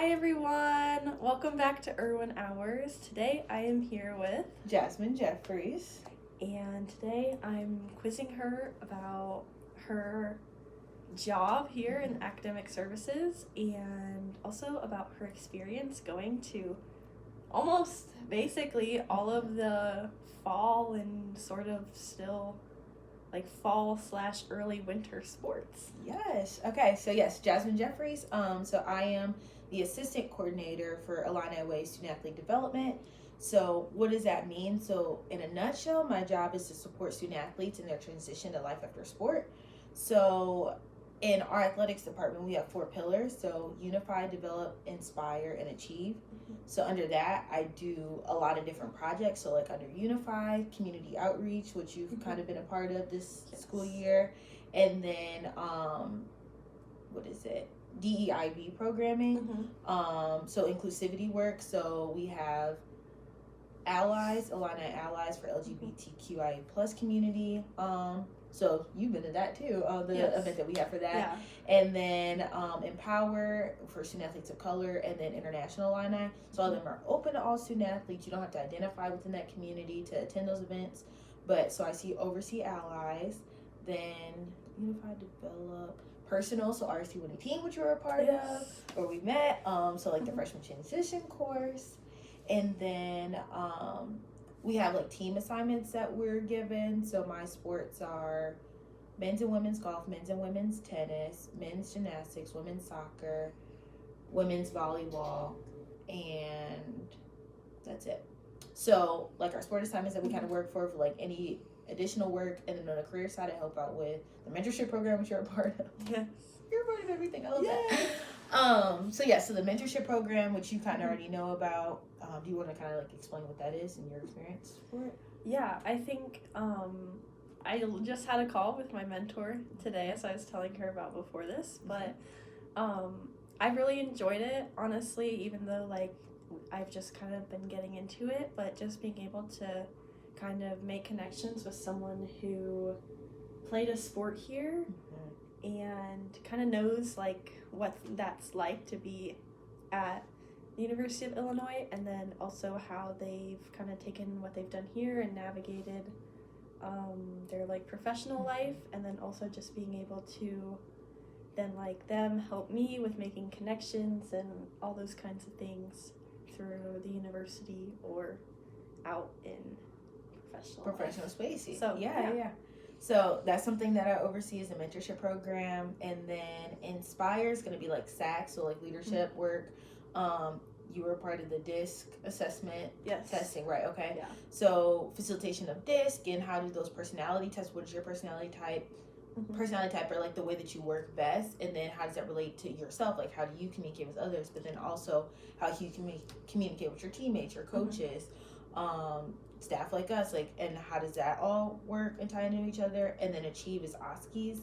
Hi everyone, welcome back to Irwin Hours. Today I am here with Jasmine Jefferes. And today I'm quizzing her about her job here in academic services and also about her experience going to almost basically all of the fall and sort of still like fall/early winter sports. Yes. Okay. So yes, Jasmine Jefferes. So I am the assistant coordinator for IlliniWay Student Athlete Development. So what does that mean? So in a nutshell, my job is to support student athletes in their transition to life after sport. So in our athletics department, we have 4 pillars. So unify, develop, inspire, and achieve. So under that, I do a lot of different projects. So like under Unify, community outreach, which you've kind of been a part of this school year. And then, what is it? DEIB programming. So inclusivity work. So we have allies, Illini Allies for LGBTQIA plus community. So you've been to that too, the event that we have for that. Yeah. And then Empower for student athletes of color, and then International Illini. So all of them are open to all student athletes. You don't have to identify within that community to attend those events. But so I oversee allies, then Unify, Develop, Personal, so RST Winning Team, which you were a part of, where we met. So like the freshman transition course. And then we have like team assignments that we're given. So my sports are men's and women's golf, men's and women's tennis, men's gymnastics, women's soccer, women's volleyball, and that's it. So like our sport assignments that we kind of work for like any additional work, and then on the career side I help out with the mentorship program, which you're a part of. Yes. You're a part of everything. I love that. So the mentorship program, which you kind of already know about. Do you want to kind of like explain what that is and your experience for it? Yeah, I think I just had a call with my mentor today, as I was telling her about before this, but I really enjoyed it, honestly, even though like I've just kind of been getting into it, but just being able to kind of make connections with someone who played a sport here and kind of knows like what that's like to be at the University of Illinois, and then also how they've kind of taken what they've done here and navigated their like professional life, and then also just being able to then like them help me with making connections and all those kinds of things through the university or out in professional spaces. So yeah. So that's something that I oversee is the mentorship program, and then Inspire is going to be like SAC, so like leadership work. You were part of the DISC assessment testing, right? Okay. Yeah. So facilitation of DISC, and how do those personality tests? What is your personality type? Personality type, or like the way that you work best, and then how does that relate to yourself? Like how do you communicate with others? But then also how you communicate with your teammates, your coaches, staff like us, like, and how does that all work and tie into each other? And then Achieve is OSCEs.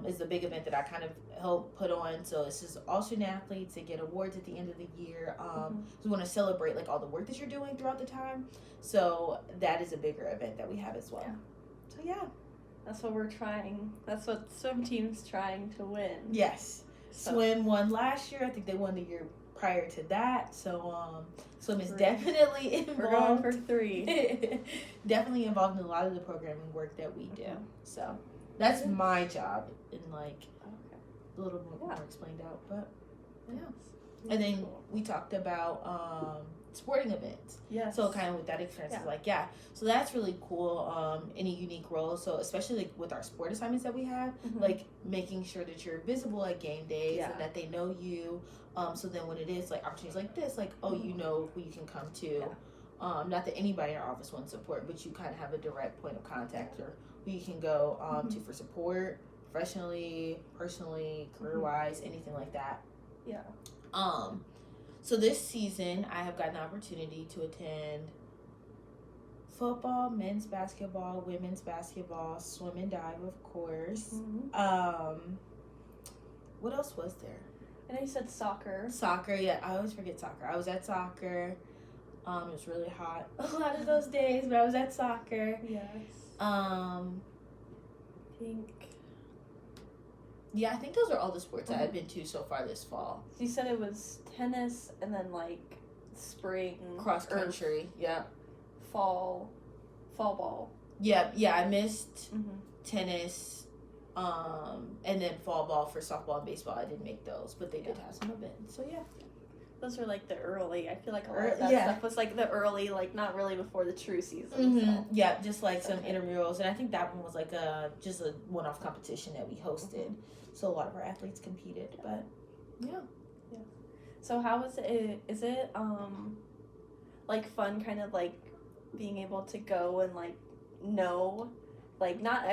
Is the big event that I kind of help put on. So it's just all student athletes that get awards at the end of the year. So we want to celebrate like all the work that you're doing throughout the time. So that is a bigger event that we have as well. So yeah. That's what we're trying. That's what swim team's trying to win. Yes. So. Swim won last year. I think they won the year prior to that. So swim is definitely involved. We're going for 3. Definitely involved in a lot of the programming work that we do. So that's my job in like a little more explained out. But yeah. And then we talked about sporting events. Yes. So kind of with that experience is like, so that's really cool. Any unique roles. So especially like with our sport assignments that we have, like making sure that you're visible at game days and that they know you. So then when it is like opportunities like this, like, you know who you can come to. Not that anybody in our office wants support, but you kind of have a direct point of contact or who you can go to for support, professionally, personally, career-wise, anything like that. Yeah. So this season, I have gotten the opportunity to attend football, men's basketball, women's basketball, swim and dive, of course. What else was there? I know you said soccer. Soccer, yeah. I always forget soccer. I was at soccer. It was really hot a lot of those days, but I was at soccer. Yes. I think Yeah, I think those are all the sports that I've been to so far this fall. You said it was tennis and then like spring Cross country, yeah. Fall ball. Yeah, I missed tennis, and then fall ball for softball and baseball. I didn't make those, but they did have some events. So yeah. Those are like the early. I feel like a lot of that stuff was like the early, like not really before the true season. So. Yeah, just like some intramurals, and I think that one was like just a one-off competition that we hosted. So a lot of our athletes competed, but yeah. So how was it? Is it like fun, kind of like being able to go and like know, like not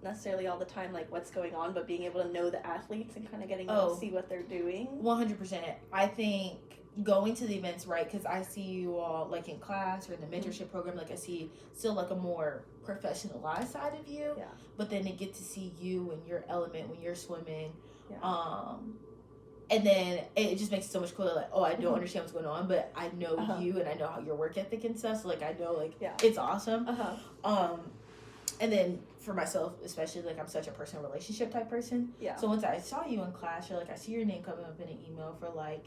necessarily all the time like what's going on, but being able to know the athletes and kind of getting to see what they're doing. 100%. I think going to the events, right? Because I see you all like in class or in the mentorship program. Like I see still like a more professionalized side of you. Yeah. But then to get to see you in your element when you're swimming. Yeah. And then it just makes it so much cooler. Like, I don't understand what's going on, but I know you and I know how your work ethic and stuff. So like I know like it's awesome. And then for myself, especially, like, I'm such a personal relationship type person. Yeah. So once I saw you in class, or, like, I see your name coming up in an email for, like,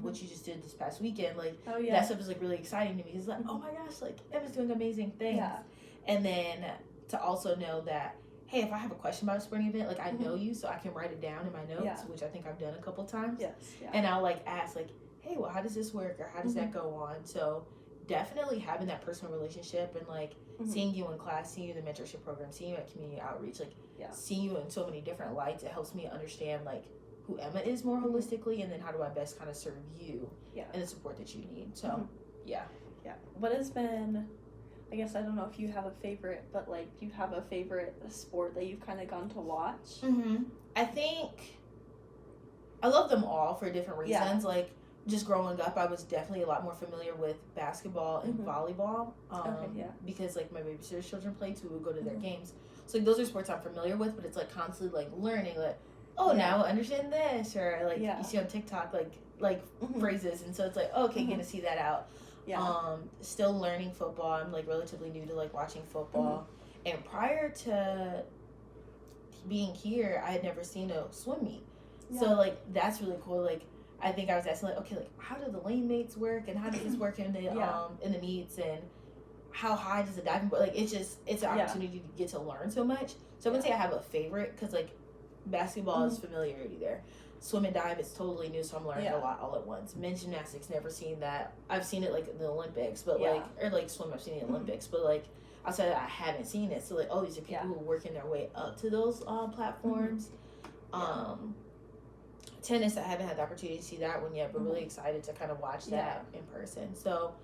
what you just did this past weekend. Like, that stuff is, like, really exciting to me. It's like, oh, my gosh, like, Emma's doing amazing things. Yeah. And then to also know that, hey, if I have a question about a sporting event, like, I know you, so I can write it down in my notes, which I think I've done a couple times. Yes. Yeah. And I'll, like, ask, like, hey, well, how does this work, or how does that go on? So definitely having that personal relationship and, like, seeing you in class, seeing you in the mentorship program, seeing you at community outreach, like seeing you in so many different lights, it helps me understand like who Emma is more holistically, and then how do I best kind of serve you and the support that you need. So yeah. What has been, I guess, I don't know if you have a favorite, but like, do you have a favorite sport that you've kind of gone to watch? I think I love them all for different reasons. Like, just growing up, I was definitely a lot more familiar with basketball and volleyball. Because, like, my babysitter's children played, so we would go to their games. So, like, those are sports I'm familiar with, but it's, like, constantly, like, learning, like, now I understand this, or, like, you see on TikTok, like phrases, and so it's like, okay, getting to see that out. Still learning football. I'm, like, relatively new to, like, watching football. And prior to being here, I had never seen a swim meet. So, like, that's really cool. Like, I think I was asking, like, okay, like, how do the lane mates work, and how does this work in the meets, and how high does the diving board, like, it's an opportunity to get to learn so much. So I wouldn't say I have a favorite, because, like, basketball is familiarity there. Swim and dive is totally new, so I'm learning a lot all at once. Men's gymnastics, never seen that. I've seen it, like, in the Olympics, but, like, or, like, swim, I've seen it in the Olympics, but, like, outside of that, I haven't seen it. So, like, these are people who are working their way up to those platforms. Tennis, I haven't had the opportunity to see that one yet, but really excited to kind of watch that in person. So,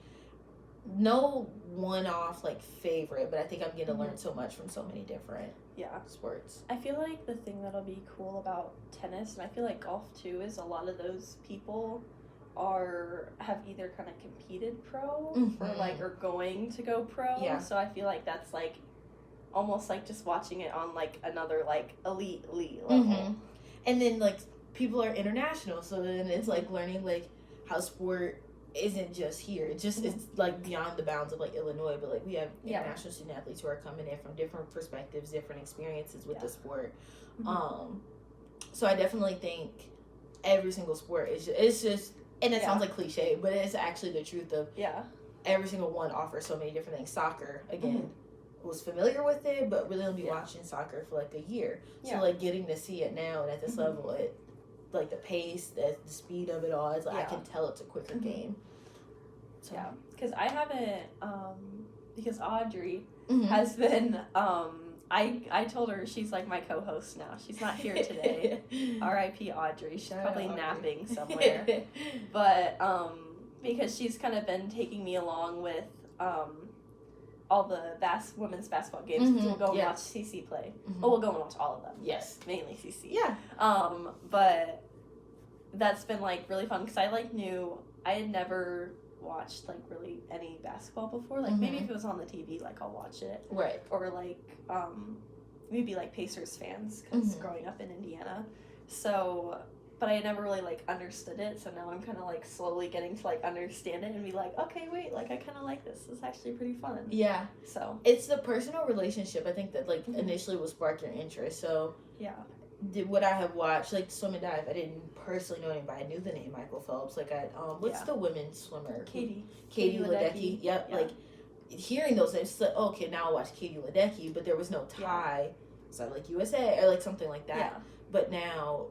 no one-off, like, favorite, but I think I'm getting to learn so much from so many different sports. I feel like the thing that'll be cool about tennis, and I feel like golf too, is a lot of those people have either kind of competed pro or, like, are going to go pro. Yeah. So I feel like that's, like, almost like just watching it on, like, another, like, elite level. And then, like, people are international, so then it's like learning like how sport isn't just here. It's just it's like beyond the bounds of like Illinois, but like we have international student athletes who are coming in from different perspectives, different experiences with the sport. So I definitely think every single sport is just and it sounds like cliche, but it's actually the truth of every single one offers so many different things. Soccer, again, was familiar with it, but really only watching soccer for like a year. So like getting to see it now and at this level, it like the pace, the speed of it all, is like I can tell it's a quicker game. So. Yeah, because I haven't, because Audrey has been, I told her she's like my co-host now. She's not here today. R.I.P. Audrey. She's probably napping somewhere. But because she's kind of been taking me along with all the women's basketball games, because we'll go and watch CC play. Well, we'll go and watch all of them. Yes. Mainly CC. Yeah. But that's been, like, really fun, because I, like, knew I had never watched, like, really any basketball before. Like, maybe if it was on the TV, like, I'll watch it. Right. Or, like, maybe, like, Pacers fans, because growing up in Indiana. So, but I never really, like, understood it, so now I'm kind of, like, slowly getting to, like, understand it and be like, okay, wait, like, I kind of like this. This is actually pretty fun. Yeah. So. It's the personal relationship, I think, that, like, initially will spark your interest, so. Yeah. What I have watched, like swim and dive, I didn't personally know anybody. I knew the name Michael Phelps. Like what's the women's swimmer? Katie Ledecky. Yep. Yeah. Like hearing those names, it's like, oh, okay, now I'll watch Katie Ledecky, but there was no tie. So like USA or like something like that. Yeah. But now,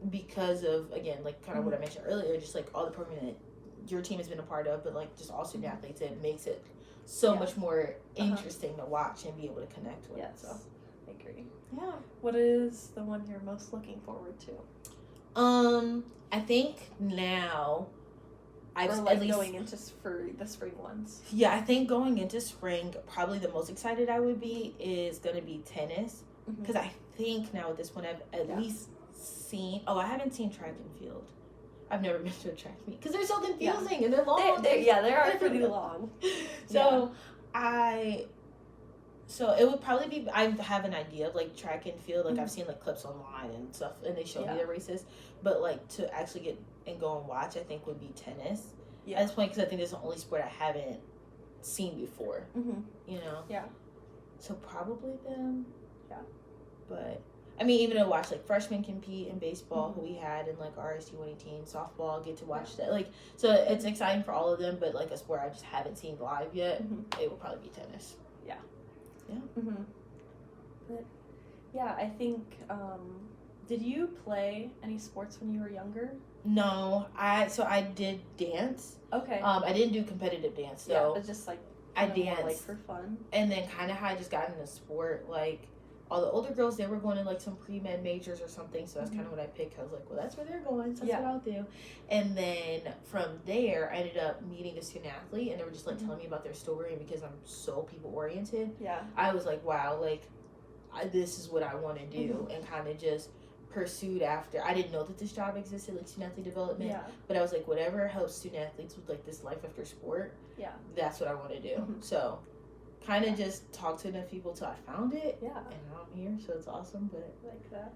because of again, like kind of what I mentioned earlier, just like all the programming that your team has been a part of, but like just all student athletes, it makes it so much more interesting to watch and be able to connect with. Yes. So I agree. yeah. What is the one you're most looking forward to? I think now Or like going into for the spring ones. Yeah, I think going into spring, probably the most excited I would be is going to be tennis. Because I think now at this point I've at least seen, I haven't seen track and field. I've never been to a track meet because they're so confusing and they're long. They are pretty long. So it would probably be, I have an idea of like track and field, like I've seen like clips online and stuff and they show me the races, but like to actually get and go and watch I think would be tennis at this point, because I think it's the only sport I haven't seen before, you know? So probably them. But I mean, even to watch like freshmen compete in baseball, who we had in like our RST team, softball, get to watch that. Like, so it's exciting for all of them, but like a sport I just haven't seen live yet, it will probably be tennis. But yeah, I think, did you play any sports when you were younger? No, I did dance. Okay. I didn't do competitive dance though. Yeah, but just like I danced like for fun. And then kind of how I just got into sport, like all the older girls, they were going to like some pre-med majors or something, so that's kind of what I picked. I was like, well, that's where they're going, so that's what I'll do. And then from there, I ended up meeting a student athlete, and they were just like telling me about their story, and because I'm so people oriented, I was like, wow, like this is what I want to do, and kind of just pursued after. I didn't know that this job existed, like student athlete development, but I was like, whatever helps student athletes with like this life after sport, that's what I want to do. So kind of just talked to enough people till I found it, and now I'm here, so it's awesome. But like that,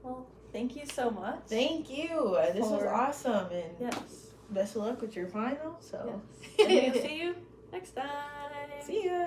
well, thank you so much. Thank you. This was awesome, and best of luck with your final. So and we'll see you next time. See ya.